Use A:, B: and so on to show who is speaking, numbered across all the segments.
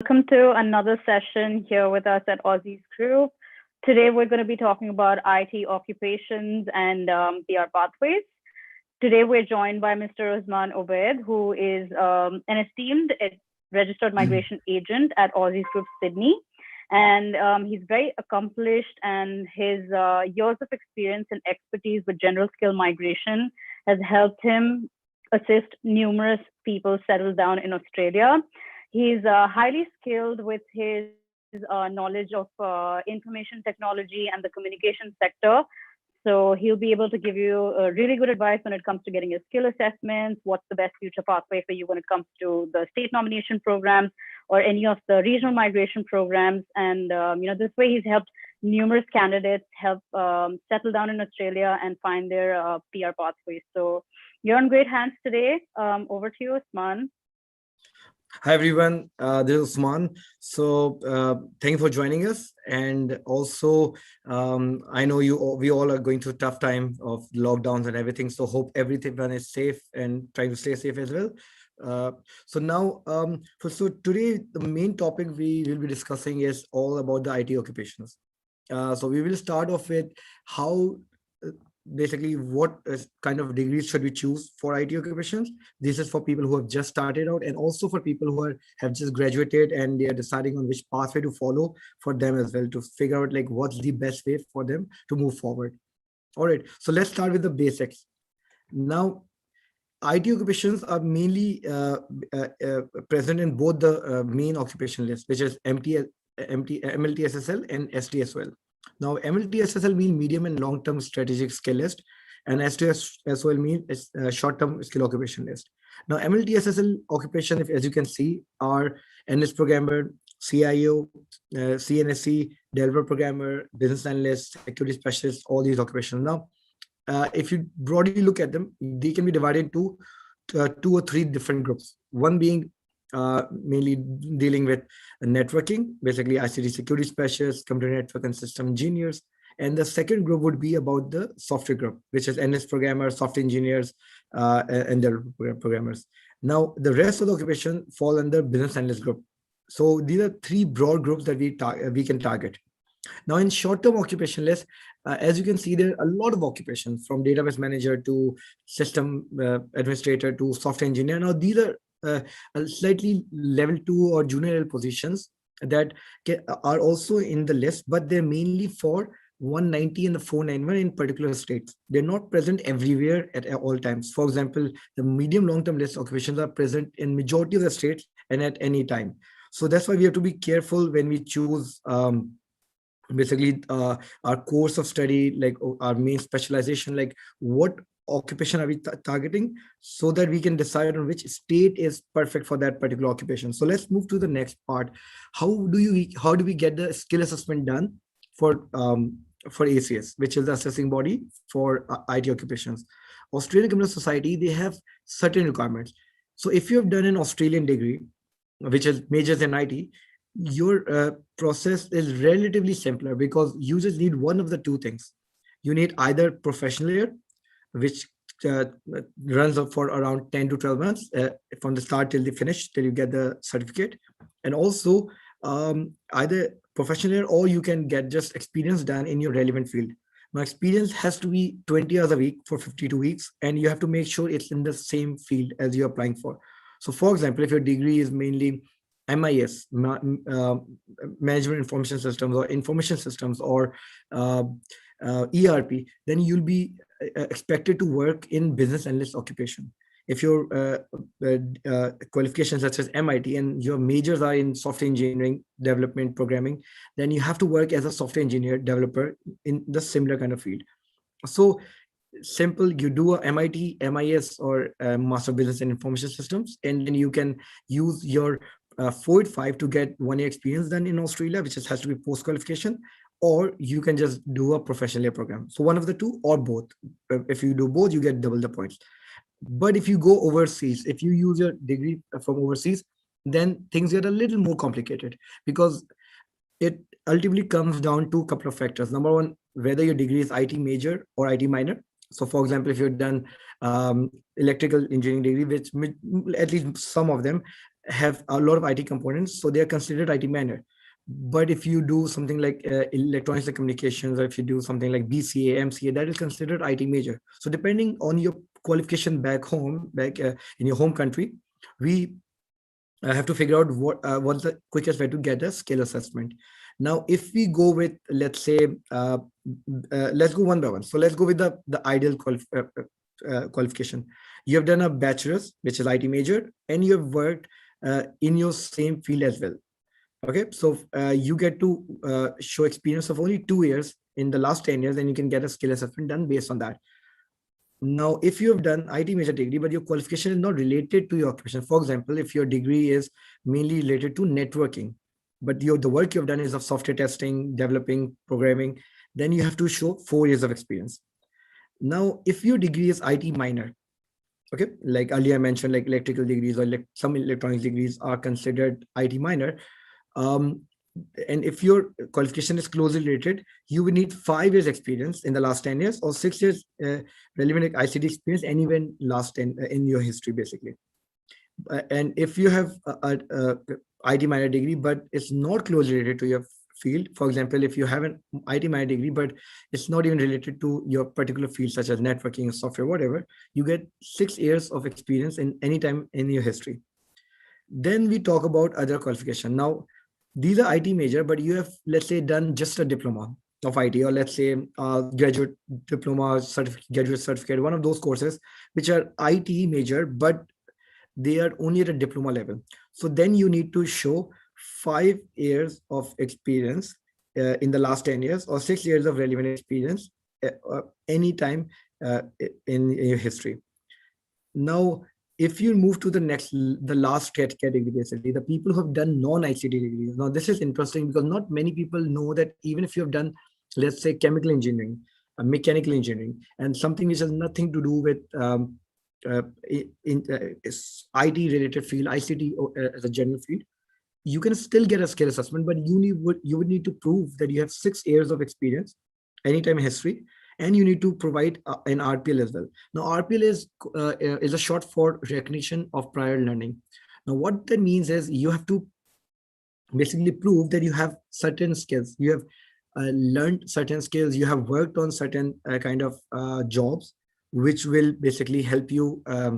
A: Welcome to another session here with us at Aussizz Group. Today, we're going to be talking about IT occupations and PR pathways. Today, we're joined by Mr. Usman Obaid, who is an esteemed registered migration agent at Aussizz Group Sydney. And he's very accomplished, and his years of experience and expertise with general skill migration has helped him assist numerous people settle down in Australia. He's highly skilled with his knowledge of information technology and the communication sector. So he'll be able to give you really good advice when it comes to getting your skill assessments, what's the best future pathway for you when it comes to the state nomination programs or any of the regional migration programs. And this way he's helped numerous candidates help settle down in Australia and find their PR pathways. So you're in great hands today. Over to you, Usman.
B: Hi everyone, this is Usman. So thank you for joining us. And also, I know we all are going through a tough time of lockdowns and everything. So hope everyone is safe and trying to stay safe as well. So today, the main topic we will be discussing is all about the IT occupations. So we will start off with how basically what kind of degrees should we choose for IT occupations. This is for people who have just started out and also for people who have just graduated and they are deciding on which pathway to follow for them as well, to figure out like what's the best way for them to move forward. All right, so let's start with the basics. Now, IT occupations are mainly present in both the main occupation list, which is MLTSSL and STSOL. Now, MLTSSL means medium and long-term strategic skill list, and STSOL means short-term skill occupation list. Now, MLTSSL occupation, as you can see, are analyst programmer, CIO, CNSC, developer programmer, business analyst, security specialist, all these occupations. Now, if you broadly look at them, they can be divided into two or three different groups. One being mainly dealing with networking, basically ICT security specialists, computer network and system engineers. And the second group would be about the software group, which is analyst programmers, software engineers, and developer programmers. Now, the rest of the occupation fall under business analyst group. So these are three broad groups that we can target. Now, in short-term occupation list, as you can see, there are a lot of occupations from database manager to system administrator to software engineer. Now, these are slightly level 2 or junior level positions that are also in the list, but they're mainly for 190 and the 491 in particular states. They're not present everywhere at all times. For example, the medium long-term list occupations are present in majority of the states and at any time. So that's why we have to be careful when we choose basically our course of study, like our main specialization, like what occupation are we targeting, so that we can decide on which state is perfect for that particular occupation. So let's move to the next part. How do we get the skill assessment done for ACS, which is the assessing body for IT occupations? Australian Communist Society, they have certain requirements. So if you have done an Australian degree, which is majors in IT, your process is relatively simpler because you just need one of the two things. You need either professional year, which runs up for around 10 to 12 months from the start till the finish, till you get the certificate. And also either professional year, or you can get just experience done in your relevant field. Now, experience has to be 20 hours a week for 52 weeks, and you have to make sure it's in the same field as you're applying for. So for example, if your degree is mainly MIS, Management Information Systems or Information Systems or ERP, then you'll be expected to work in business analyst occupation. If your qualifications such as MIT and your majors are in software engineering, development, programming, then you have to work as a software engineer developer in the similar kind of field. So simple, you do a MIT, MIS or Master of Business and Information Systems, and then you can use your 485 to get 1 year experience done in Australia, which has to be post qualification, or you can just do a professional year program. So one of the two or both. If you do both, you get double the points. But if you go overseas, if you use your degree from overseas, then things get a little more complicated because it ultimately comes down to a couple of factors. Number one, whether your degree is IT major or IT minor. So for example, if you've done electrical engineering degree, which at least some of them have a lot of IT components, so they are considered IT minor. But if you do something like electronics and communications, or if you do something like BCA, MCA, that is considered IT major. So depending on your qualification back home, back in your home country, we have to figure out what's the quickest way to get a skill assessment. Now, if we go with, let's say, let's go one by one. So let's go with the ideal qualification. You have done a bachelor's, which is IT major, and you have worked in your same field as well. Okay, so you get to show experience of only 2 years in the last 10 years, and you can get a skill assessment done based on that. Now, if you have done IT major degree, but your qualification is not related to your occupation, for example, if your degree is mainly related to networking, but the work you've done is of software testing, developing, programming, then you have to show 4 years of experience. Now, if your degree is IT minor, okay, like earlier I mentioned, like electrical degrees or some electronics degrees are considered IT minor. Um, and if your qualification is closely related, you will need 5 years experience in the last 10 years or 6 years relevant ICT experience anywhere in last 10 in your history, basically. And if you have a IT minor degree, but it's not closely related to your field, for example, if you have an IT minor degree, but it's not even related to your particular field, such as networking, software, whatever, you get 6 years of experience in any time in your history. Then we talk about other qualification. Now, these are IT major, but you have, let's say, done just a diploma of IT, or let's say graduate diploma, graduate certificate, one of those courses which are IT major, but they are only at a diploma level. So then you need to show 5 years of experience in the last 10 years or 6 years of relevant experience anytime in your history. Now, if you move to the last category, basically, the people who have done non-ICT degrees. Now, this is interesting because not many people know that even if you have done, let's say, chemical engineering, mechanical engineering, and something which has nothing to do with IT related field, ICT as a general field, you can still get a skill assessment, but you would need to prove that you have 6 years of experience, anytime in history, and you need to provide an RPL as well. Now, RPL is a short for recognition of prior learning. Now, what that means is you have to basically prove that you have certain skills, you have learned certain skills, you have worked on certain kind of jobs, which will basically help you uh,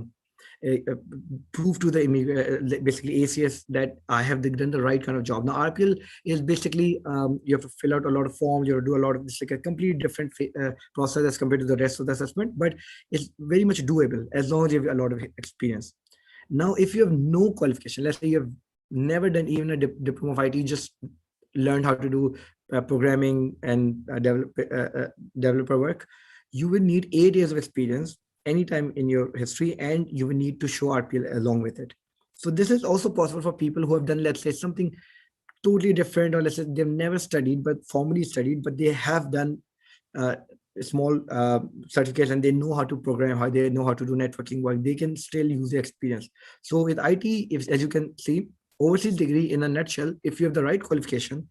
B: prove to the basically ACS that I have done the right kind of job. Now, RPL is basically you have to fill out a lot of forms, you have to do a lot of, it's like a completely different process as compared to the rest of the assessment, but it's very much doable as long as you have a lot of experience. Now, if you have no qualification, let's say you have never done even a diploma of IT, just learned how to do programming and developer work, you will need 8 years of experience anytime in your history, and you will need to show RPL along with it. So this is also possible for people who have done, let's say, something totally different, or let's say they've never studied but formally studied, but they have done uh, small certificates and they know how to program, how they know how to do networking work. They can still use the experience. So with IT, if, as you can see, overseas degree in a nutshell, if you have the right qualification,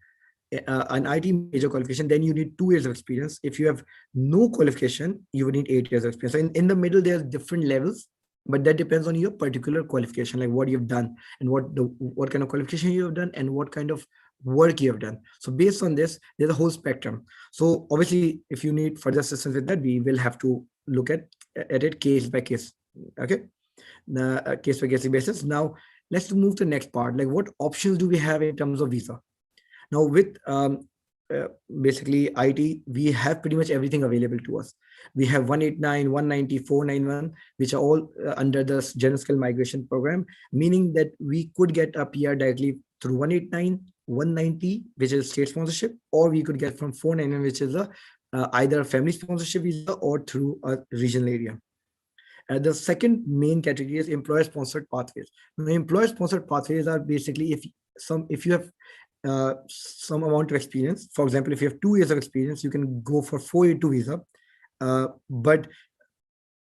B: an IT major qualification, then you need 2 years of experience. If you have no qualification, you would need 8 years of experience. So in the middle, there's different levels, but that depends on your particular qualification, like what you've done and what kind of qualification you have done and what kind of work you have done. So based on this, there's a whole spectrum. So obviously, if you need further assistance with that, we will have to look at it case by case. Okay, the case by case basis. Now let's move to the next part. Like, what options do we have in terms of visa? Now, with basically IT, we have pretty much everything available to us. We have 189, 190, 491, which are all under the general skill migration program, meaning that we could get a PR directly through 189, 190, which is state sponsorship, or we could get from 491, which is either a family sponsorship visa or through a regional area. The second main category is employer-sponsored pathways. Now, employer-sponsored pathways are basically if you have some amount of experience. For example, if you have 2 years of experience, you can go for 482 visa, but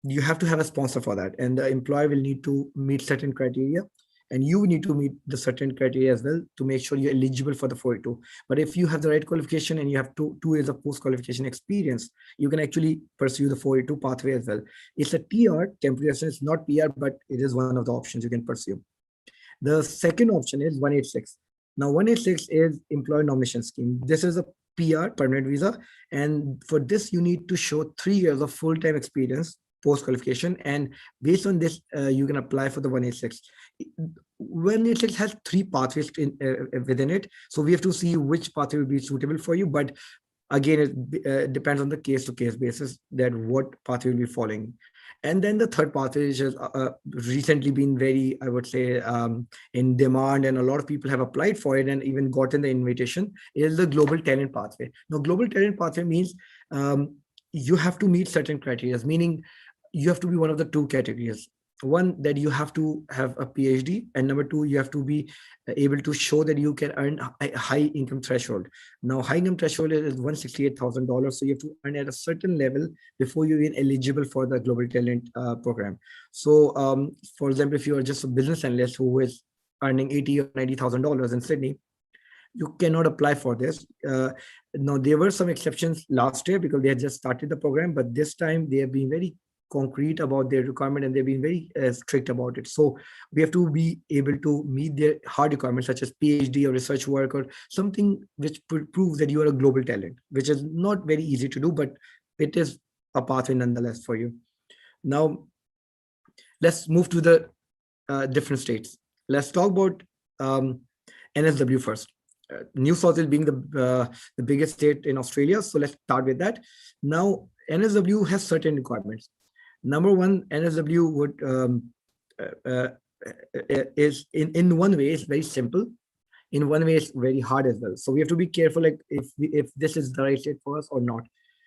B: you have to have a sponsor for that, and the employer will need to meet certain criteria, and you need to meet the certain criteria as well to make sure you're eligible for the 482. But if you have the right qualification and you have two years of post-qualification experience, you can actually pursue the 482 pathway as well. It's a TR, temporary residence, not PR, but it is one of the options you can pursue. The second option is 186. Now 186 is employer nomination scheme. This is a PR, permanent visa, and for this you need to show 3 years of full-time experience post qualification, and based on this you can apply for the 186. 186 has three pathways within it, so we have to see which pathway will be suitable for you, but again it depends on the case to case basis that what pathway will be following. And then the third pathway, which has recently been very, I would say, in demand, and a lot of people have applied for it and even gotten the invitation, is the global talent pathway. Now global talent pathway means you have to meet certain criteria, meaning you have to be one of the two categories. One, that you have to have a PhD, and number two, you have to be able to show that you can earn a high income threshold. Now high income threshold is $168,000, so you have to earn at a certain level before you're even eligible for the global talent program. So for example, if you are just a business analyst who is earning $80,000 or $90,000 in Sydney, you cannot apply for this. Now there were some exceptions last year because they had just started the program, but this time they have been very concrete about their requirement, and they've been very strict about it. So we have to be able to meet their hard requirements such as PhD or research work or something which proves that you are a global talent, which is not very easy to do, but it is a pathway nonetheless for you. Now let's move to the different states. Let's talk about NSW first. New South Wales being the biggest state in Australia, so let's start with that. Now NSW has certain requirements. Number one, NSW would is in one way it's very simple, in one way it's very hard as well. So we have to be careful, like if this is the right state for us or not.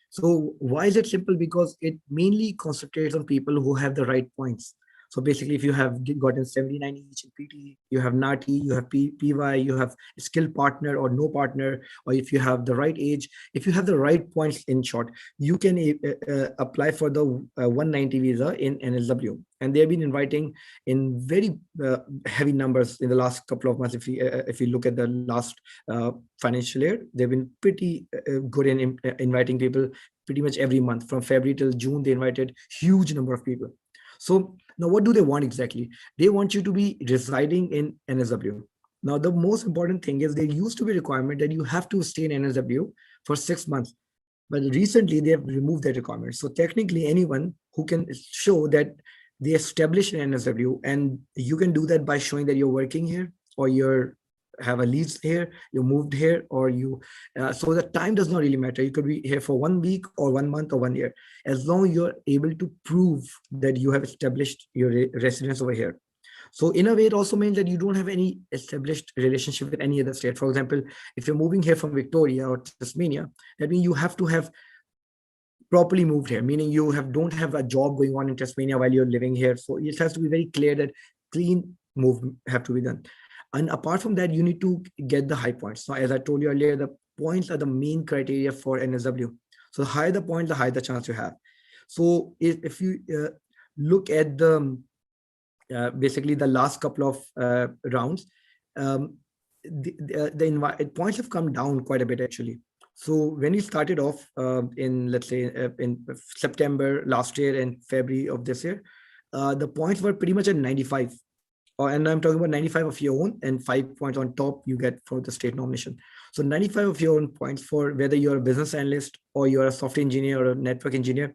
B: So why is it simple? Because it mainly concentrates on people who have the right points. So basically, if you have gotten 79 each in PT, you have NATI, you have PY, you have a skilled partner or no partner, or if you have the right age, if you have the right points, in short, you can apply for the 190 visa in NSW. And they have been inviting in very heavy numbers in the last couple of months. If you look at the last financial year, they've been pretty good in inviting people pretty much every month. From February till June, they invited huge number of people. So now what do they want exactly? They want you to be residing in NSW. Now, the most important thing is there used to be a requirement that you have to stay in NSW for 6 months. But recently they have removed that requirement. So technically anyone who can show that they established an NSW, and you can do that by showing that you're working here or you're have a lease here, you moved here, or you so the time does not really matter. You could be here for 1 week or 1 month or 1 year, as long as you're able to prove that you have established your residence over here. So in a way, it also means that you don't have any established relationship with any other state. For example, if you're moving here from Victoria or Tasmania, that means you have to have properly moved here, meaning you don't have a job going on in Tasmania while you're living here. So it has to be very clear that clean move have to be done. And apart from that, you need to get the high points. So as I told you earlier, the points are the main criteria for NSW. So the higher the point, the higher the chance you have. So if you look at the basically the last couple of rounds, the points have come down quite a bit actually. So when we started off in, let's say, in September last year and February of this year, the points were pretty much at 95. And I'm talking about 95 of your own and 5 points on top you get for the state nomination. So 95 of your own points for whether you're a business analyst or you're a software engineer or a network engineer.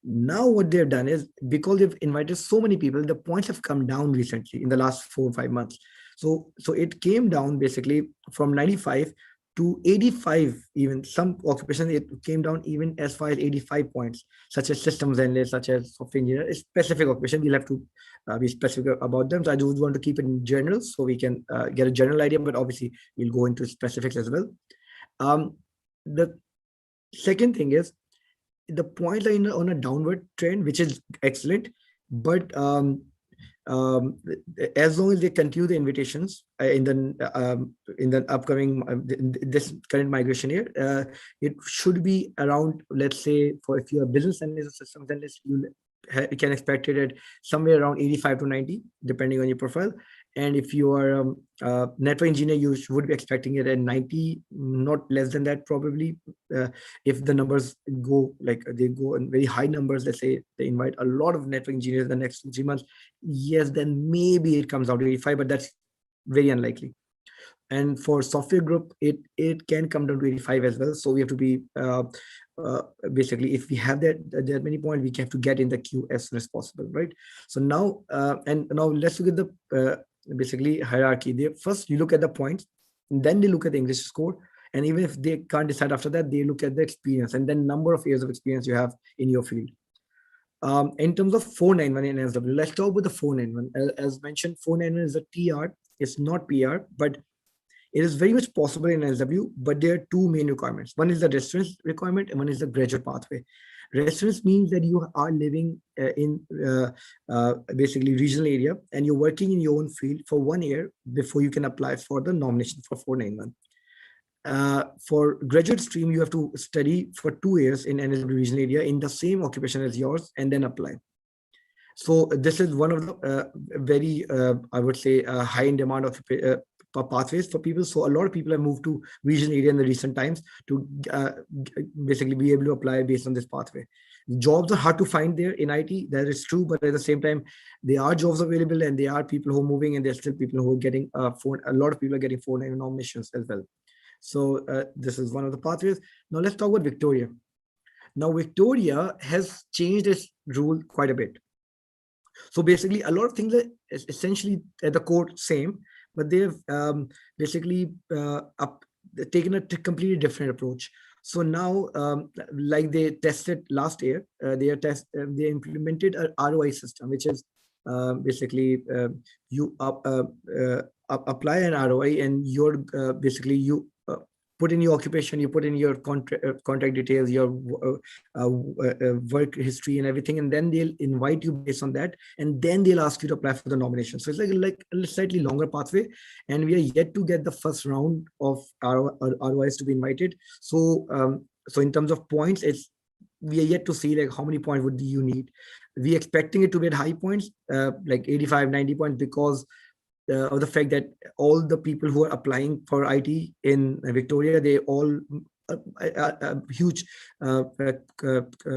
B: Now what they've done is, because they've invited so many people, the points have come down recently in the last 4 or 5 months. So it came down basically from 95 to 85. Even some occupations, it came down even as far as 85 points, such as systems analyst, such as software engineer. Specific occupation, we'll have to be specific about them. So I just want to keep it in general so we can get a general idea, but obviously we'll go into specifics as well. The second thing is, the points are on a downward trend, which is excellent, but as long as they continue the invitations in the upcoming this current migration year, it should be around, let's say, for if you're a business analyst or systems analyst, you can expect it at somewhere around 85 to 90, depending on your profile. And if you are a network engineer, you would be expecting it at 90, not less than that probably. If the numbers go like they go in very high numbers, let's say they invite a lot of network engineers in the next 2-3 months, yes, then maybe it comes out to 85, but that's very unlikely. And for software group, it can come down to 85 as well. So we have to be uh, basically, if we have that many points, we have to get in the queue as soon as possible, right? So now and now let's look at the basically hierarchy. First you look at the points, then they look at the English score, and even if they can't decide after that, they look at the experience and then number of years of experience you have in your field. In terms of 491 in SW, let's talk about the 491. As mentioned, 491 is a TR. It's not PR, but it is very much possible in SW, but there are two main requirements. One is the residence requirement and one is the graduate pathway. Residence means that you are living in basically regional area and you're working in your own field for 1 year before you can apply for the nomination for 491. For graduate stream, you have to study for 2 years in NSW regional area in the same occupation as yours and then apply. So this is one of the very, I would say, high in demand of pathways for people. So a lot of people have moved to regional area in the recent times to basically be able to apply based on this pathway. Jobs are hard to find there in IT. That is true, but at the same time, there are jobs available and there are people who are moving, and there's still people who are getting a lot of people are getting 491 nominations as well. So this is one of the pathways. Now let's talk about Victoria. Now Victoria has changed its rule quite a bit. So basically, a lot of things are essentially at the core same, but they've basically taken a completely different approach. So now, like they tested last year, they implemented an ROI system, which is basically you apply an ROI and you're basically you put in your occupation, you put in your contract details, your work history and everything, and then they'll invite you based on that, and then they'll ask you to apply for the nomination. So it's like a slightly longer pathway, and we are yet to get the first round of ROIs to be invited. So so in terms of points, we are yet to see like how many points would you need. We expecting it to be at high points, like 85, 90 points, because of the fact that all the people who are applying for IT in Victoria, they all a huge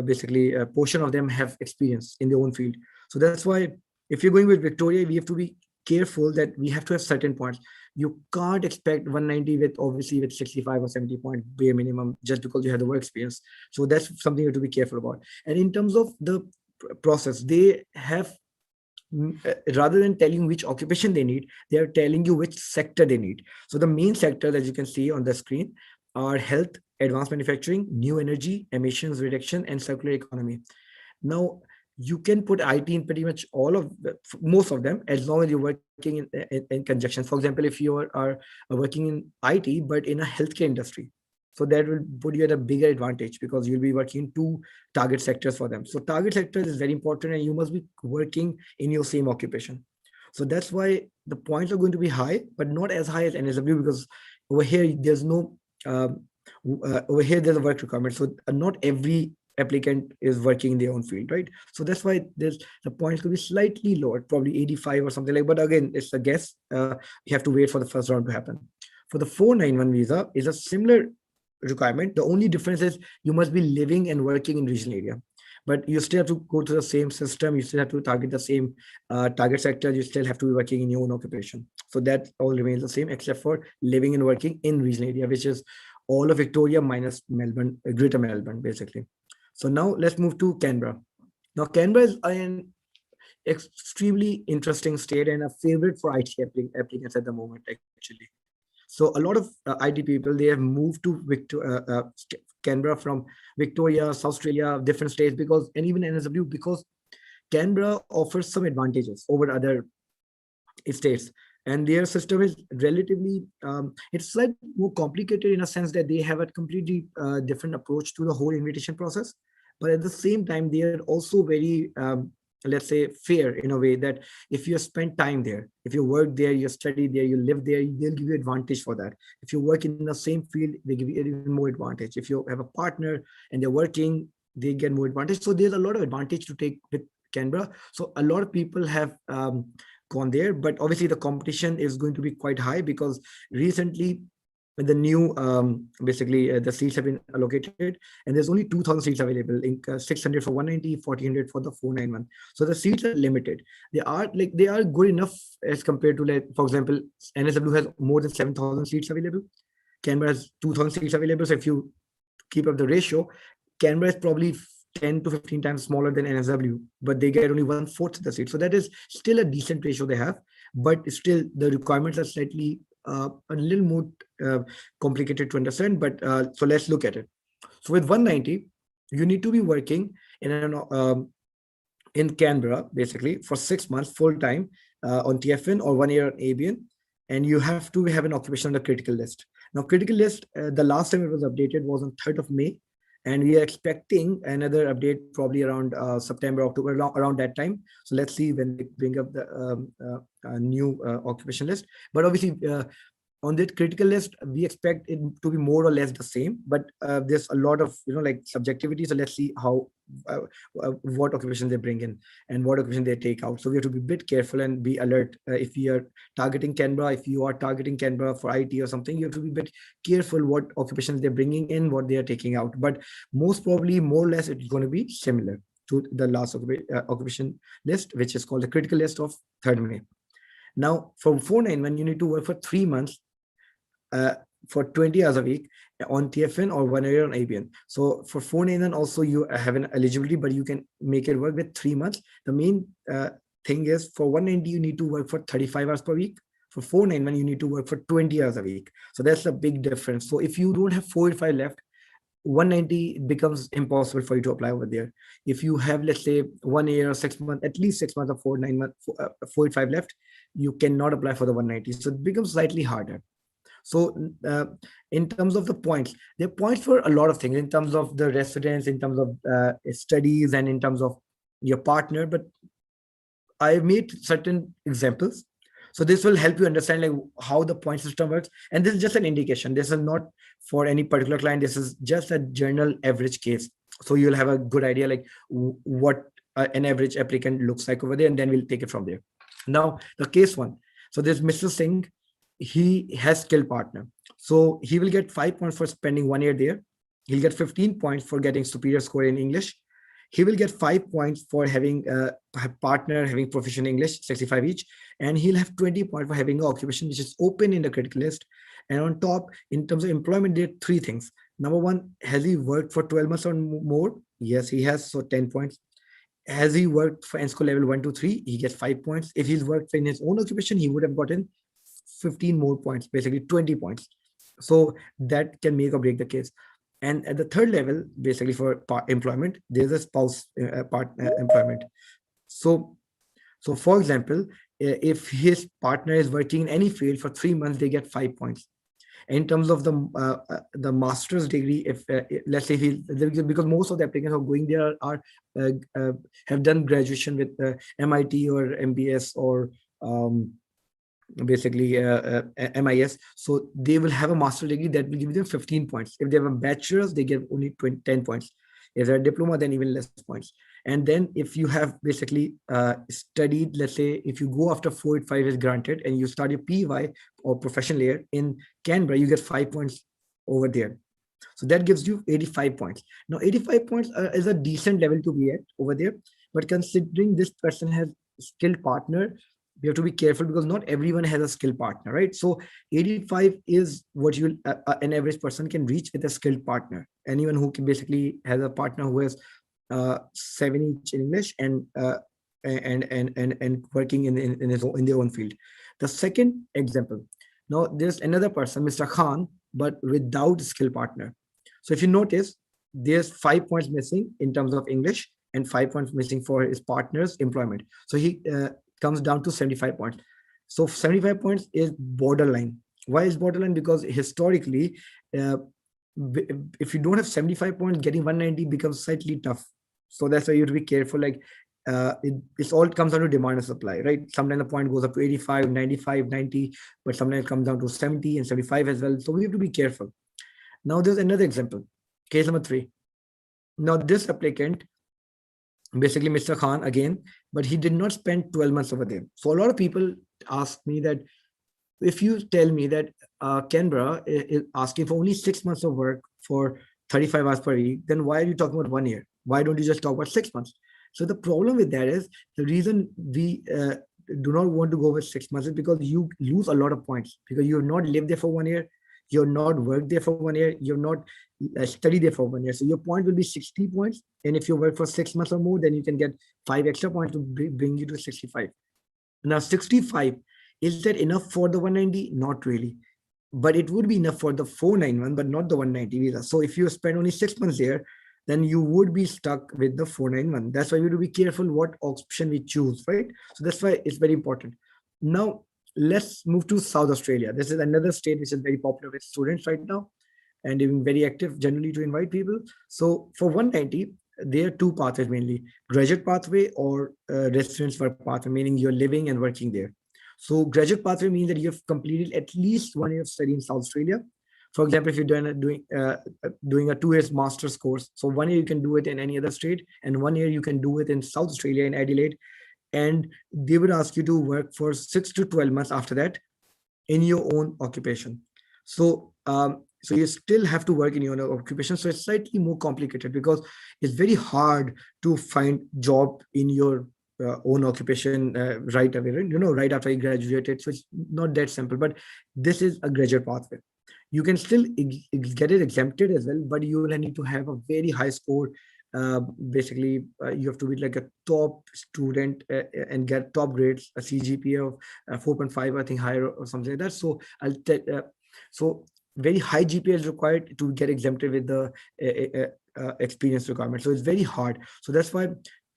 B: basically a portion of them have experience in their own field. So that's why if you're going with Victoria, we have to be careful that we have to have certain points. You can't expect 190 with obviously with 65 or 70 point bare minimum just because you have the work experience. So that's something you have to be careful about. And in terms of the process, they have rather than telling which occupation they need, they are telling you which sector they need. So the main sector that you can see on the screen are health, advanced manufacturing, new energy, emissions reduction, and circular economy. Now, you can put IT in pretty much all of most of them, as long as you're working in conjunction. For example, if you are working in IT but in a healthcare industry, so that will put you at a bigger advantage because you'll be working in two target sectors for them. So target sector is very important, and you must be working in your same occupation. So that's why the points are going to be high, but not as high as NSW, because over here there's no over here there's a work requirement. So not every applicant is working in their own field, right? So that's why there's the points could be slightly lower, probably 85 or something like. But again, it's a guess. You have to wait for the first round to happen. For the 491 visa is a similar requirement. The only difference is you must be living and working in regional area, but you still have to go to the same system. You still have to target the same target sector. You still have to be working in your own occupation. So that all remains the same except for living and working in regional area, which is all of Victoria minus Melbourne, Greater Melbourne, basically. So now let's move to Canberra. Now Canberra is an extremely interesting state and a favorite for IT applicants at the moment, actually. So a lot of IT people, they have moved to Canberra from Victoria, South Australia, different states, because, and even NSW, because Canberra offers some advantages over other states. And their system is relatively, it's slightly more complicated in a sense that they have a completely different approach to the whole invitation process. But at the same time, they are also very, let's say, fair in a way that if you spend time there, if you work there, you study there, you live there, they'll give you advantage for that. If you work in the same field, they give you even more advantage. If you have a partner and they're working, they get more advantage. So there's a lot of advantage to take with Canberra. So a lot of people have gone there, but obviously the competition is going to be quite high because recently the new basically the seats have been allocated, and there's only 2,000 seats available, in 600 for 190, 1,400 for the 491. So the seats are limited. They are good enough as compared to, like, for example, NSW has more than 7,000 seats available. Canberra has 2,000 seats available. So if you keep up the ratio, Canberra is probably 10 to 15 times smaller than NSW, but they get only 1/4 of the seat. So that is still a decent ratio they have, but still the requirements are slightly a little more uh, complicated to understand. But so let's look at it. So with 190, you need to be working in Canberra basically for 6 months full time on TFN or 1 year on ABN, and you have to have an occupation on the critical list. Now, critical list, the last time it was updated was on 3rd of May, and we are expecting another update probably around September, October, around that time. So let's see when they bring up the new occupation list. But obviously, on that critical list, we expect it to be more or less the same, but there's a lot of like subjectivity. So let's see how what occupation they bring in and what occupation they take out. So we have to be a bit careful and be alert. If we are targeting Canberra, if you are targeting Canberra for IT or something, you have to be a bit careful what occupations they're bringing in, what they are taking out. But most probably, more or less, it's going to be similar to the last occupation list, which is called the critical list of 3rd May. Now, for 491, you need to work for 3 months uh, for 20 hours a week on TFN or 1 year on ABN. So for 491 also you have an eligibility, but you can make it work with 3 months. The main thing is for 190, you need to work for 35 hours per week. For 491, you need to work for 20 hours a week. So that's a big difference. So if you don't have 485 left, 190 becomes impossible for you to apply over there. If you have, let's say, 1 year or 6 months, at least 6 months or 485 left, you cannot apply for the 190. So it becomes slightly harder. So in terms of the points, there are points for a lot of things, in terms of the residence, in terms of studies, and in terms of your partner. But I made certain examples. So this will help you understand like how the point system works. And this is just an indication. This is not for any particular client. This is just a general average case. So you'll have a good idea like what an average applicant looks like over there, and then we'll take it from there. Now, the case one. So there's Mr. Singh. He has skilled partner. So he will get 5 points for spending 1 year there. He'll get 15 points for getting superior score in English. He will get 5 points for having a partner having proficient English, 65 each. And he'll have 20 points for having an occupation which is open in the critical list. And on top, in terms of employment, there are 3 things. Number one, has he worked for 12 months or more? Yes, he has. So 10 points. Has he worked for ENSCO level 1 to 3? He gets 5 points. If he's worked in his own occupation, he would have gotten 15 more points, basically 20 points. So that can make or break the case. And at the 3rd level, basically for employment, there's a spouse employment. So for example, if his partner is working in any field for 3 months, they get 5 points. In terms of the master's degree, if let's say because most of the applicants who are going there are have done graduation with MIT or MBS or basically MIS, so they will have a master's degree that will give them 15 points. If they have a bachelor's, they get only 10 points. If they're a diploma, then even less points. And then if you have basically studied, let's say if you go after 485 is granted and you start your PY or professional year in Canberra, you get 5 points over there. So that gives you 85 points. Now 85 points is a decent level to be at over there, but considering this person has skilled partner, we have to be careful because not everyone has a skilled partner, right? So 85 is what you an average person can reach with a skilled partner. Anyone who can basically has a partner who has 7 each in English and working in their own field. The second example. Now there's another person, Mr. Khan, but without skill partner. So if you notice, there's 5 points missing in terms of English and 5 points missing for his partner's employment. So he comes down to 75 points. So 75 points is borderline. Why is borderline? Because historically, if you don't have 75 points, getting 190 becomes slightly tough. So that's why you have to be careful. Like it all comes down to demand and supply, right? Sometimes the point goes up to 85, 95, 90, but sometimes it comes down to 70 and 75 as well. So we have to be careful. Now there's another example, case number 3. Now this applicant, basically Mr. Khan again, but he did not spend 12 months over there. So a lot of people ask me that if you tell me that Canberra is asking for only 6 months of work for 35 hours per week, then why are you talking about 1 year? Why don't you just talk about 6 months? So the problem with that is the reason we do not want to go with 6 months is because you lose a lot of points because you have not lived there for 1 year, you're not worked there for 1 year, you're not studied there for 1 year. So your point will be 60 points. And if you work for 6 months or more, then you can get 5 extra points to bring you to 65. Now, 65, is that enough for the 190? Not really. But it would be enough for the 491, but not the 190 visa. So if you spend only 6 months there, then you would be stuck with the 491. That's why we have to be careful what option we choose, right? So that's why it's very important. Now, let's move to South Australia. This is another state which is very popular with students right now and even very active generally to invite people. So for 190, there are two pathways mainly: graduate pathway or residence work pathway, meaning you're living and working there. So graduate pathway means that you have completed at least 1 year of study in South Australia. For example, if you're doing a 2 years master's course, so 1 year you can do it in any other state, and 1 year you can do it in South Australia in Adelaide, and they would ask you to work for 6 to 12 months after that in your own occupation. So you still have to work in your own occupation. So it's slightly more complicated because it's very hard to find job in your own occupation right away, right? Right after you graduated. So it's not that simple, but this is a graduate pathway. You can still get it exempted as well, but you will need to have a very high score. Basically, you have to be like a top student and get top grades, a CGPA of 4.5, I think, higher or something like that. So very high GPA is required to get exempted with the experience requirement. So it's very hard. So that's why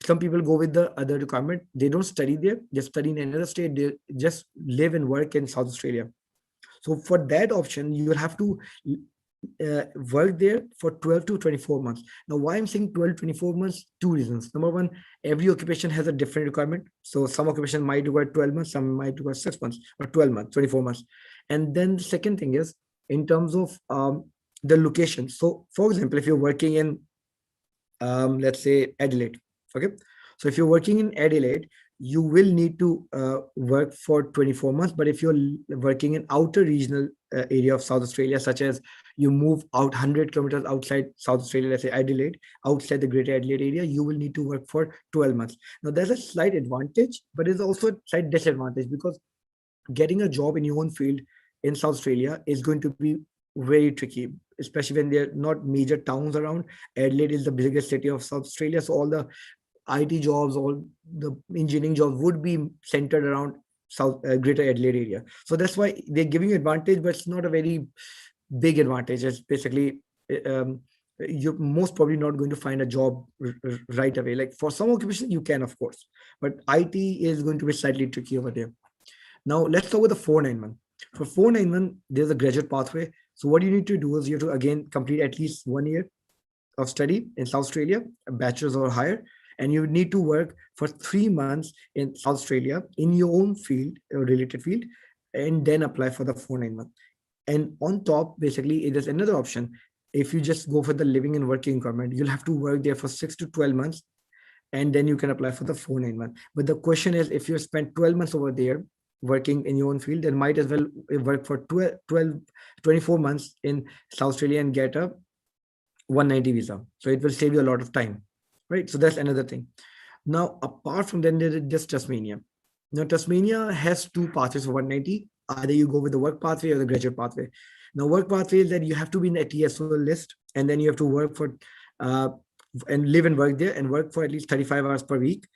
B: some people go with the other requirement. They don't study there, they study in another state, they just live and work in South Australia. So for that option, you will have to work there for 12 to 24 months. Now, why I'm saying 12 to 24 months? Two reasons. Number one, every occupation has a different requirement. So some occupation might require 12 months, some might require 6 months, or 12 months, 24 months. And then the second thing is in terms of the location. So for example, if you're working in, let's say, Adelaide, okay? So if you're working in Adelaide, you will need to work for 24 months. But if you're working in outer regional area of South Australia, such as you move out 100 kilometers outside South Australia, let's say Adelaide, outside the Greater Adelaide area, you will need to work for 12 months. Now, there's a slight advantage, but it's also a slight disadvantage because getting a job in your own field in South Australia is going to be very tricky, especially when there are not major towns around. Adelaide is the biggest city of South Australia, so all the IT jobs, all the engineering jobs would be centered around Greater Adelaide area. So that's why they're giving you advantage, but it's not a very big advantage. It's basically you're most probably not going to find a job right away. Like for some occupations, you can, of course, but IT is going to be slightly tricky over there. Now let's talk about the 491. For 491, there's a graduate pathway. So what you need to do is you have to again complete at least 1 year of study in South Australia, a bachelor's or higher, and you need to work for 3 months in South Australia in your own field or related field, and then apply for the 491. And on top, basically, there's another option. If you just go for the living and working requirement, you'll have to work there for 6 to 12 months, and then you can apply for the 491. But the question is, if you spend 12 months over there working in your own field, then might as well work for 24 months in South Australia and get a 190 visa. So it will save you a lot of time, right? So that's another thing. Now, apart from that, there is just Tasmania. Now, Tasmania has two pathways for 190. Either you go with the work pathway or the graduate pathway. Now, work pathway is that you have to be in the TSO list, and then you have to work for and live and work there and work for at least 35 hours per week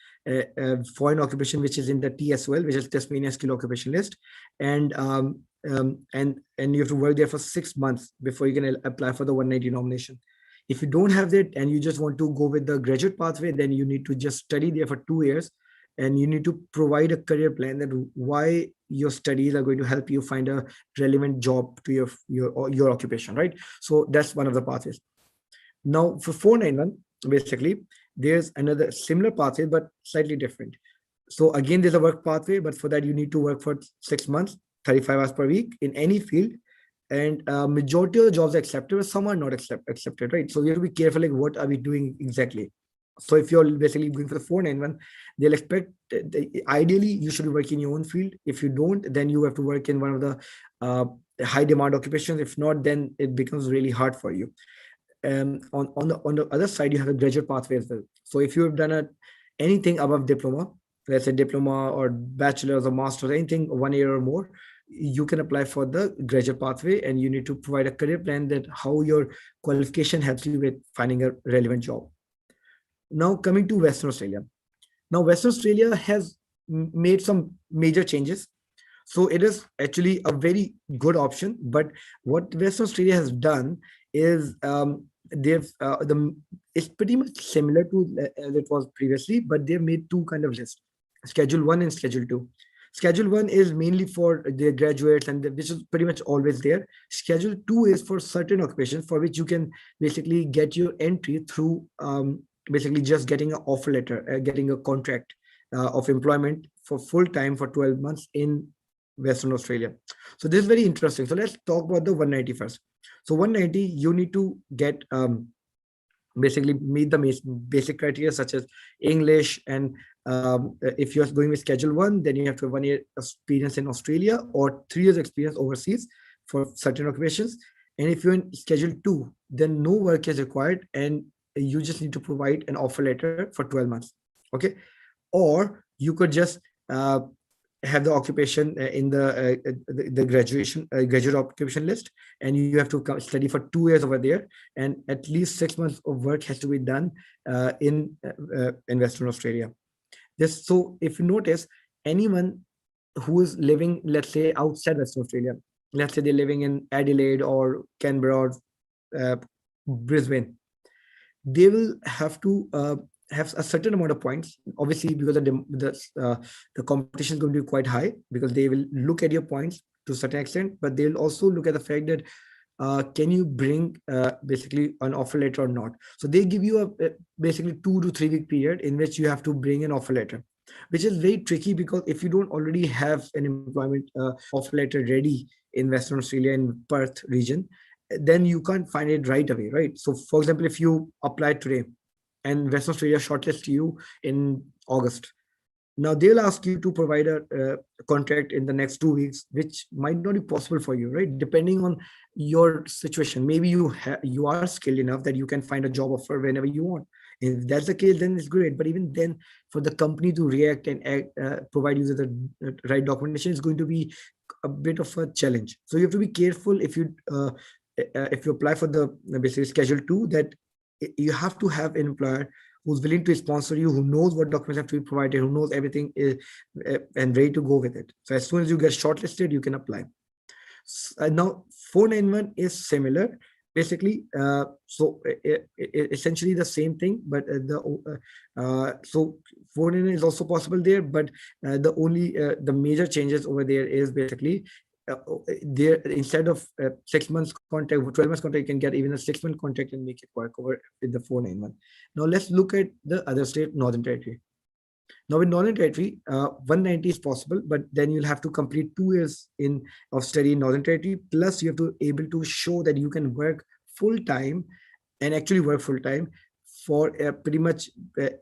B: for an occupation which is in the TSOL, which is Tasmania Skill Occupation List, and you have to work there for 6 months before you can apply for the 190 nomination. If you don't have that and you just want to go with the graduate pathway, then you need to just study there for 2 years, and you need to provide a career plan that why your studies are going to help you find a relevant job to your occupation, right? So that's one of the pathways. Now for 491, basically, there's another similar pathway, but slightly different. So again, there's a work pathway, but for that you need to work for 6 months, 35 hours per week in any field. And majority of the jobs are accepted, but some are not accepted, right? So we have to be careful, like what are we doing exactly? So if you're basically going for the 491, they'll expect, ideally, you should be working in your own field. If you don't, then you have to work in one of the high demand occupations. If not, then it becomes really hard for you. On the other side, you have a graduate pathway as well. So if you have done anything above diploma, let's say diploma or bachelor's or master's, anything 1 year or more, you can apply for the graduate pathway, and you need to provide a career plan that how your qualification helps you with finding a relevant job. Now coming to Western Australia. Now Western Australia has made some major changes, so it is actually a very good option. But what Western Australia has done is they've it's pretty much similar to as it was previously, but they've made two kind of lists: Schedule 1 and Schedule 2. Schedule 1 is mainly for the graduates, and which is pretty much always there. Schedule 2 is for certain occupations for which you can basically get your entry through basically just getting an offer letter, getting a contract of employment for full time for 12 months in Western Australia. So this is very interesting. So let's talk about the 190 first. So 190, you need to get basically meet the basic criteria such as English, and if you're going with Schedule 1, then you have to have 1 year experience in Australia or 3 years experience overseas for certain occupations. And if you're in Schedule 2, then no work is required, and you just need to provide an offer letter for 12 months. Okay. Or you could just have the occupation in the graduate occupation list, and you have to study for 2 years over there, and at least 6 months of work has to be done in Western Australia. So if you notice, anyone who is living, let's say, outside Western Australia, let's say they're living in Adelaide or Canberra or Brisbane, they will have to have a certain amount of points, obviously, because the competition is going to be quite high, because they will look at your points to a certain extent, but they'll also look at the fact that can you bring basically an offer letter or not. So they give you a basically 2 to 3 week period in which you have to bring an offer letter, which is very tricky, because if you don't already have an employment offer letter ready in Western Australia, in Perth region, then you can't find it right away, right? So for example, if you apply today and Western Australia shortlist you in August, now they'll ask you to provide a contract in the next 2 weeks, which might not be possible for you, right? Depending on your situation, maybe you are skilled enough that you can find a job offer whenever you want. If that's the case, then it's great. But even then, for the company to react and provide you with the right documentation is going to be a bit of a challenge. So you have to be careful if you apply for the basically Schedule 2, that you have to have an employer who's willing to sponsor you, who knows what documents have to be provided, who knows everything is, and ready to go with it. So as soon as you get shortlisted, you can apply. Now 491 is similar, basically. So essentially the same thing, but so 491 is also possible there, but the only the major changes over there is basically there, instead of 6 months contract, 12 months contract, you can get even a 6-month contract and make it work over with the 491. Now let's look at the other state, Northern Territory. Now in Northern Territory, 190 is possible, but then you'll have to complete 2 years of study in Northern Territory. Plus you have to able to show that you can work full time, and actually work full time for pretty much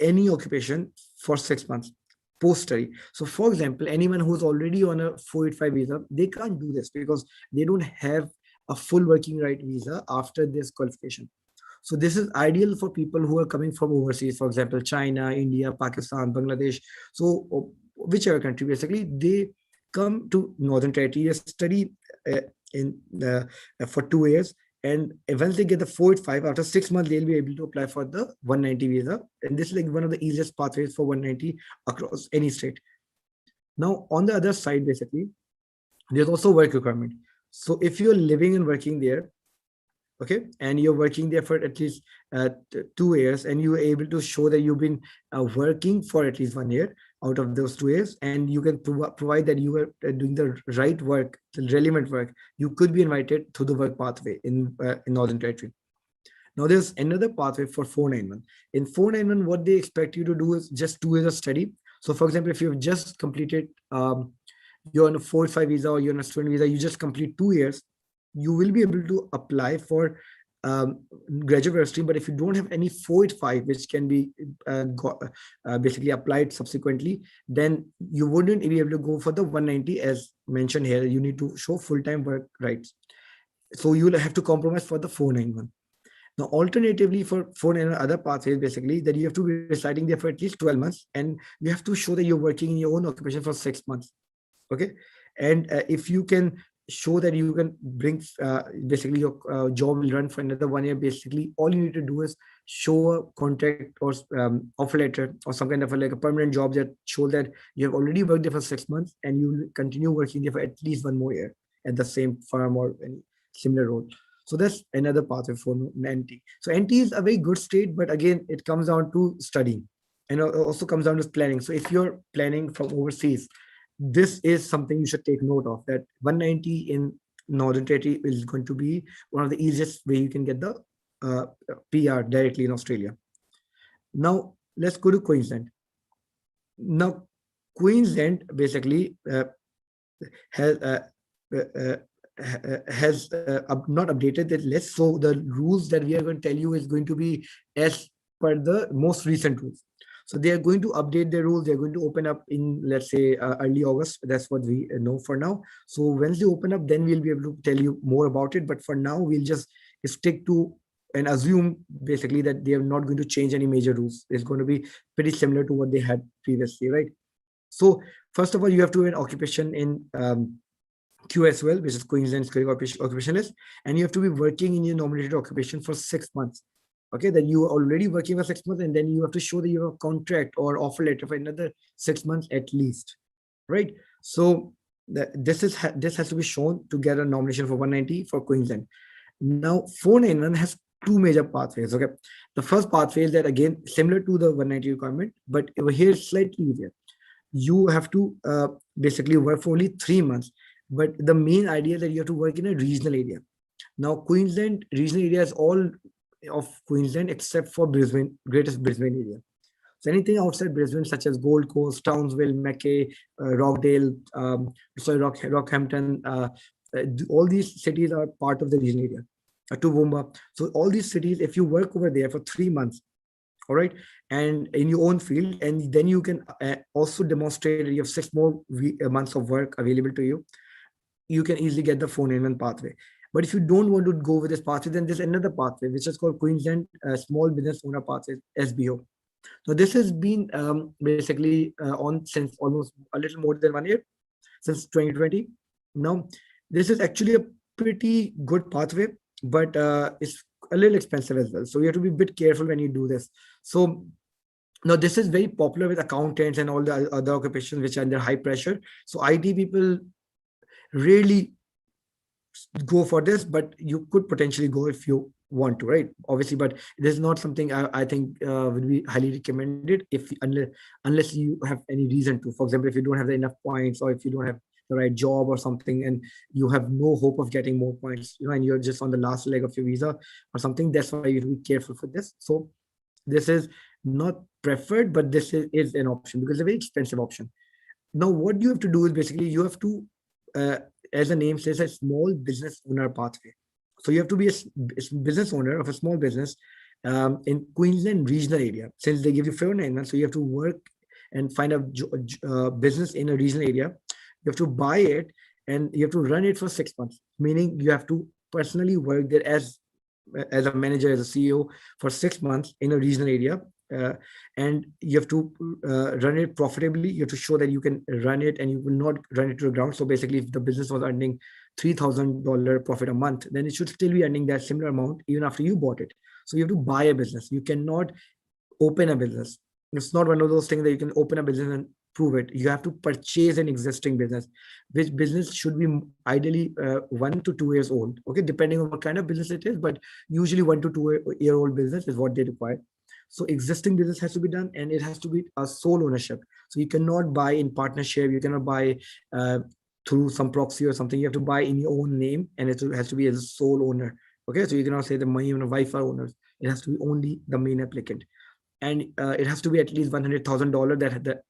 B: any occupation for 6 months post-study. So for example, anyone who's already on a 485 visa, they can't do this because they don't have a full working right visa after this qualification. So this is ideal for people who are coming from overseas, for example, China, India, Pakistan, Bangladesh. So whichever country, basically, they come to Northern Territory, study for 2 years, and once they get the 485, after 6 months, they'll be able to apply for the 190 visa. And this is like one of the easiest pathways for 190 across any state. Now, on the other side, basically, there's also work requirement. So if you're living and working there, okay, and you're working there for at least 2 years, and you're able to show that you've been working for at least 1 year out of those 2 years, and you can provide that you are doing the right work, the relevant work, you could be invited to the work pathway in Northern Territory. Now there's another pathway for 491. In 491, what they expect you to do is just 2 years of study. So for example, if you've just completed, you're on a 485 visa or you're on a student visa, you just complete 2 years, you will be able to apply for graduate stream, but if you don't have any 485 which can be basically applied subsequently, then you wouldn't be able to go for the 190 as mentioned here. You need to show full-time work rights, so you'll have to compromise for the 491. Now, alternatively, for 491 other pathways, basically that you have to be residing there for at least 12 months, and you have to show that you're working in your own occupation for 6 months. Okay, and if you can show that you can bring basically your job will run for another 1 year, basically all you need to do is show a contract or offer letter or some kind of like a permanent job that shows that you have already worked there for 6 months and you will continue working there for at least 1 more year at the same firm or any similar role. So that's another pathway for NT. So NT is a very good state, but again it comes down to studying, and also comes down to planning. So if you're planning from overseas, this is something you should take note of, that 190 in Northern Territory is going to be one of the easiest way you can get the PR directly in Australia. Now let's go to Queensland. Now Queensland basically has not updated that list. So the rules that we are going to tell you is going to be as per the most recent rules. So they are going to update their rules. They're going to open up in, let's say, early August. That's what we know for now. So once they open up, then we'll be able to tell you more about it. But for now, we'll just stick to and assume basically that they are not going to change any major rules. It's going to be pretty similar to what they had previously, right? So first of all, you have to have an occupation in QSL, which is Queensland's occupation list, and you have to be working in your nominated occupation for 6 months. Okay, that you are already working for 6 months, and then you have to show that you have a contract or offer letter for another 6 months at least, right? So this has to be shown to get a nomination for 190 for Queensland. Now 491 has two major pathways. Okay, the first pathway is that again similar to the 190 requirement, but over here it's slightly easier. You have to basically work for only 3 months, but the main idea is that you have to work in a regional area. Now Queensland regional area is all of Queensland except for Brisbane, greatest Brisbane area. So anything outside Brisbane, such as Gold Coast, Townsville, Mackay, Rockdale, Rockhampton, all these cities are part of the regional area. Toowoomba. So all these cities, if you work over there for 3 months, all right, and in your own field, and then you can also demonstrate that you have 6 more months of work available to you, you can easily get the 491 pathway. But if you don't want to go with this pathway, then there's another pathway, which is called Queensland Small Business Owner Pathway, SBO. So this has been basically on since almost a little more than 1 year, since 2020. Now, this is actually a pretty good pathway, but it's a little expensive as well. So you have to be a bit careful when you do this. So now this is very popular with accountants and all the other occupations which are under high pressure. So IT people really go for this, but you could potentially go if you want to, right? Obviously, but this is not something I think would be highly recommended if unless you have any reason to. For example, if you don't have enough points, or if you don't have the right job or something, and you have no hope of getting more points, and you're just on the last leg of your visa or something. That's why you have to be careful for this. So this is not preferred, but this is an option because it's a very expensive option. Now, what you have to do is basically you have to, as the name says, a small business owner pathway. So you have to be a business owner of a small business in Queensland regional area. Since they give you 491, so you have to work and find a business in a regional area. You have to buy it and you have to run it for 6 months, meaning you have to personally work there as a manager, as a CEO for 6 months in a regional area. And you have to run it profitably. You have to show that you can run it and you will not run it to the ground. So basically, if the business was earning $3,000 profit a month, then it should still be earning that similar amount even after you bought it. So you have to buy a business. You cannot open a business. It's not one of those things that you can open a business and prove it. You have to purchase an existing business, which business should be ideally 1 to 2 years old. Okay, depending on what kind of business it is, but usually 1 to 2 year old business is what they require. So existing business has to be done, and it has to be a sole ownership. So you cannot buy in partnership. You cannot buy through some proxy or something. You have to buy in your own name, and it has to be as a sole owner. Okay, so you cannot say the money and wife are owners. It has to be only the main applicant, and it has to be at least $100,000 that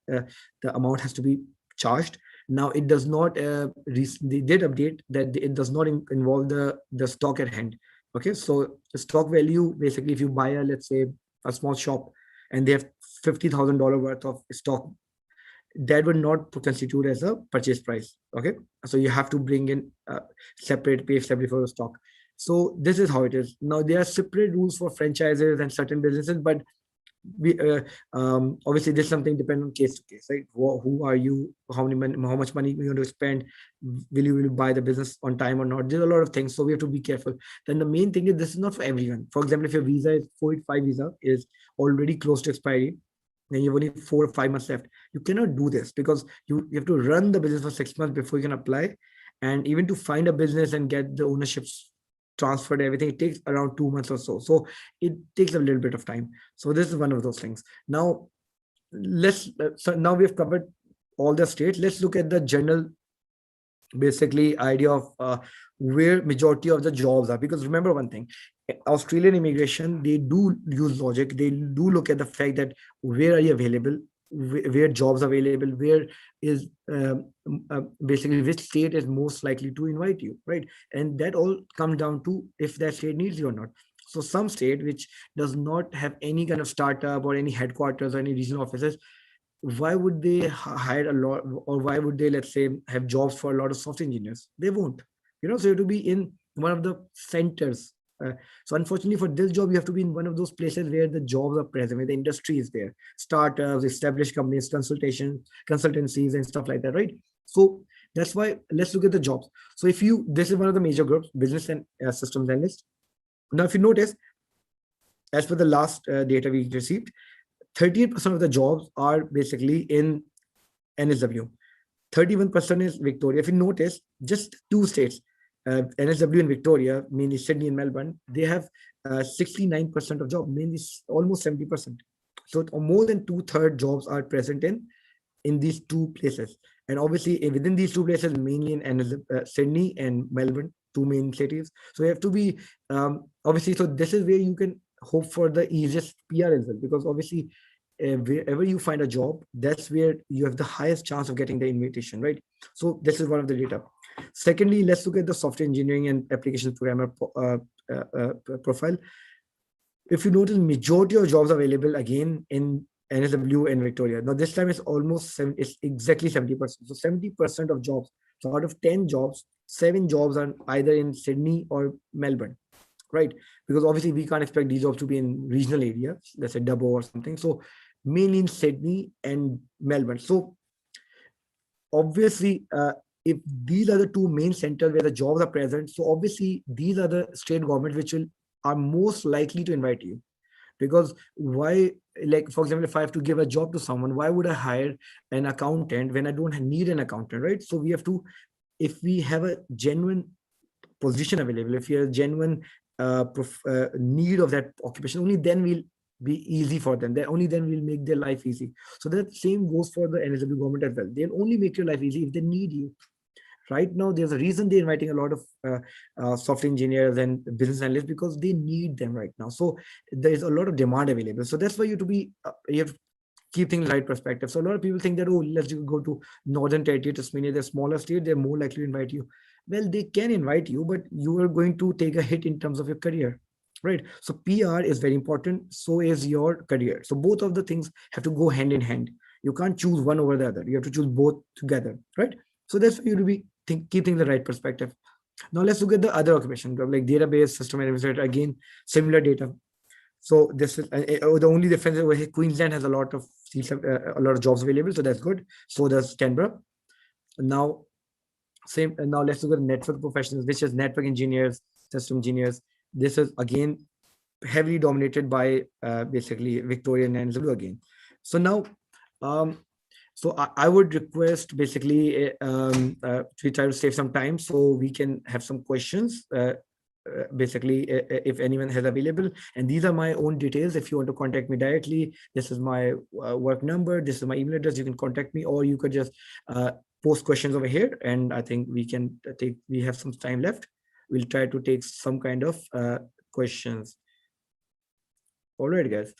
B: the amount has to be charged. Now it does not. They did update that it does not involve the stock at hand. Okay, so the stock value, basically, if you buy a, let's say, a small shop and they have $50,000 worth of stock, that would not constitute as a purchase price. Okay, so you have to bring in separate, pay separately for the stock. So this is how it is. Now there are separate rules for franchises and certain businesses, but we obviously this is something depend on case to case, right? Who are you, how many money, how much money you want to spend, will you buy the business on time or not? There's a lot of things, so we have to be careful. Then the main thing is this is not for everyone. For example, if your visa is 485 visa is already close to expiry and you have only 4 or 5 months left, you cannot do this because you have to run the business for 6 months before you can apply. And even to find a business and get the ownerships transferred, everything, it takes around 2 months or so. So it takes a little bit of time. So this is one of those things. Now let's so now we have covered all the states. Let's look at the general, basically, idea of where majority of the jobs are. Because remember one thing, Australian immigration, they do use logic. They do look at the fact that where are you available, where jobs are available, where is basically which state is most likely to invite you, right? And that all comes down to if that state needs you or not. So some state which does not have any kind of startup or any headquarters or any regional offices, why would they hire a lot, or why would they, let's say, have jobs for a lot of software engineers? They won't. So you have to be in one of the centers. So unfortunately for this job, you have to be in one of those places where the jobs are present, where the industry is there, startups, established companies, consultancies and stuff like that, right? So that's why let's look at the jobs. So if you, this is one of the major groups, business and systems analyst. Now if you notice, as per the last data we received, 38% of the jobs are basically in NSW. 31% is Victoria. If you notice, just two states, NSW and Victoria, mainly Sydney and Melbourne, they have 69% of jobs, mainly almost 70%. So more than two-thirds jobs are present in these two places. And obviously within these two places, mainly in Sydney and Melbourne, two main cities. So you have to be, obviously, so this is where you can hope for the easiest PR as well, because obviously wherever you find a job, that's where you have the highest chance of getting the invitation, right? So this is one of the data. Secondly, let's look at the software engineering and application programmer profile. If you notice, majority of jobs available again in NSW and Victoria. Now this time it's almost it's exactly 70%. So 70% of jobs. So out of 10 jobs, 7 jobs are either in Sydney or Melbourne, right? Because obviously we can't expect these jobs to be in regional areas, let's say Dubbo or something. So mainly in Sydney and Melbourne. So obviously, if these are the two main centers where the jobs are present, so obviously these are the state governments which are most likely to invite you. Because why, like for example, if I have to give a job to someone, why would I hire an accountant when I don't need an accountant, right? So we have to, if we have a genuine position available, if you have a genuine need of that occupation, only then we'll be easy for them. Then only then we'll make their life easy. So that same goes for the NSW government as well. They'll only make your life easy if they need you. Right now, there's a reason they're inviting a lot of software engineers and business analysts, because they need them right now. So there's a lot of demand available. So that's why you have to be, you have to keep things in the right perspective. So a lot of people think that, oh, let's go to Northern Territory, Tasmania, they're smaller state, they're more likely to invite you. Well, they can invite you, but you are going to take a hit in terms of your career, right? So PR is very important. So is your career. So both of the things have to go hand in hand. You can't choose one over the other. You have to choose both together, right? So that's why you to be keeping the right perspective. Now let's look at the other occupation, like database system administrator. Again, similar data. So this is the only difference over here. Queensland has a lot of jobs available, so that's good. So does Canberra. Now, same. Now let's look at network professionals, which is network engineers, system engineers. This is again heavily dominated by basically Victoria and NSW again. So now, so I would request basically we try to save some time so we can have some questions. Basically, if anyone has available, and these are my own details. If you want to contact me directly, this is my work number, this is my email address, you can contact me, or you could just post questions over here, and I think we can we have some time left. We'll try to take some kind of questions. All right, guys.